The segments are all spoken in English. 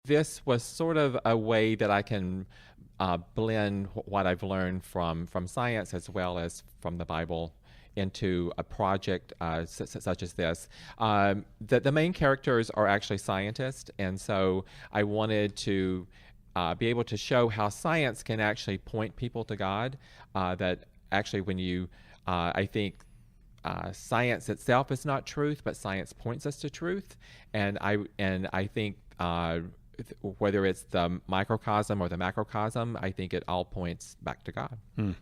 this was sort of a way that I can blend what I've learned from science as well as from the Bible into a project such as this. The main characters are actually scientists, and so I wanted to be able to show how science can actually point people to God. That actually, when you, I think, science itself is not truth, but science points us to truth, and I think. Whether it's the microcosm or the macrocosm, I think it all points back to God.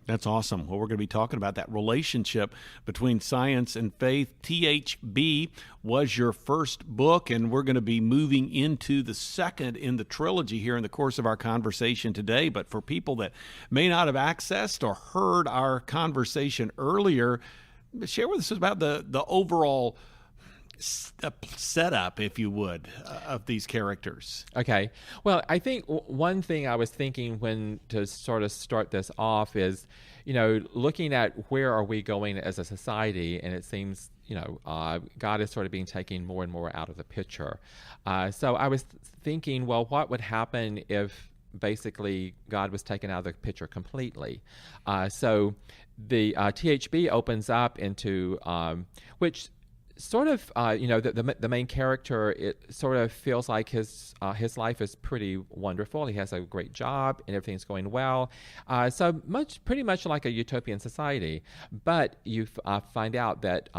That's awesome. Well, we're going to be talking about that relationship between science and faith. THB was your first book, and we're going to be moving into the second in the trilogy here in the course of our conversation today. But for people that may not have accessed or heard our conversation earlier, share with us about the overall setup, if you would, of these characters. Okay. Well, I think one thing I was thinking when to sort of start this off is, looking at where are we going as a society, and it seems, God is sort of being taken more and more out of the picture. So I was thinking, well, what would happen if basically God was taken out of the picture completely? So the THB opens up into, which sort of, the main character, it sort of feels like his life is pretty wonderful. He has a great job and everything's going well. Pretty much like a utopian society. But you find out that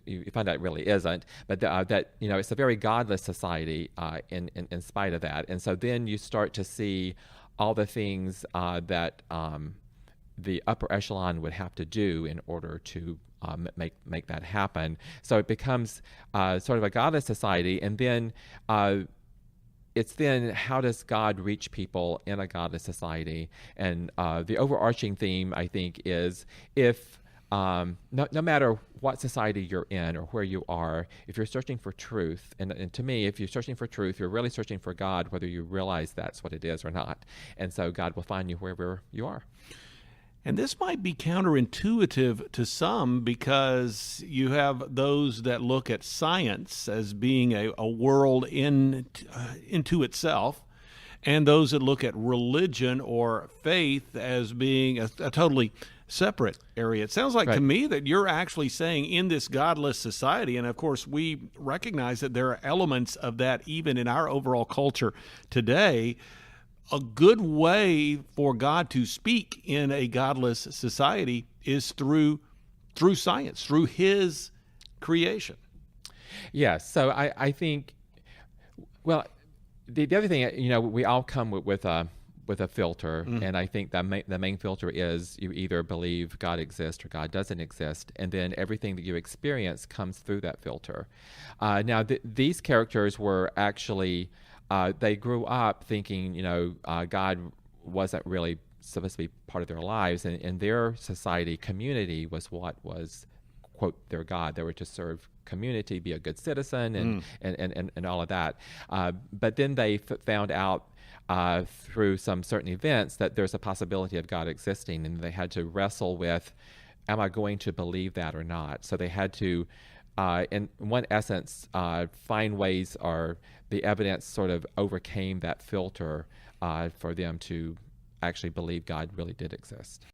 you find out it really isn't, but that it's a very godless society in spite of that. And so then you start to see all the things that the upper echelon would have to do in order to make that happen. So it becomes sort of a godless society, and then it's then how does God reach people in a godless society? And the overarching theme, I think, is if no matter what society you're in or where you are, if you're searching for truth, and to me, if you're searching for truth, you're really searching for God, whether you realize that's what it is or not. And so God will find you wherever you are. And this might be counterintuitive to some, because you have those that look at science as being a world into itself, and those that look at religion or faith as being a totally separate area. It sounds like to me that you're actually saying in this godless society, and of course we recognize that there are elements of that even in our overall culture today, a good way for God to speak in a godless society is through science, through His creation. Yes. So I think, well, the other thing, we all come with a filter, and I think that the main filter is you either believe God exists or God doesn't exist, and then everything that you experience comes through that filter. Now, these characters were actually. They grew up thinking, God wasn't really supposed to be part of their lives, and their society, community, was what was, quote, their God. They were to serve community, be a good citizen, and all of that. But then they found out through some certain events that there's a possibility of God existing, and they had to wrestle with, am I going to believe that or not? So they had to, in one essence, find ways, or the evidence sort of overcame that filter for them to actually believe God really did exist.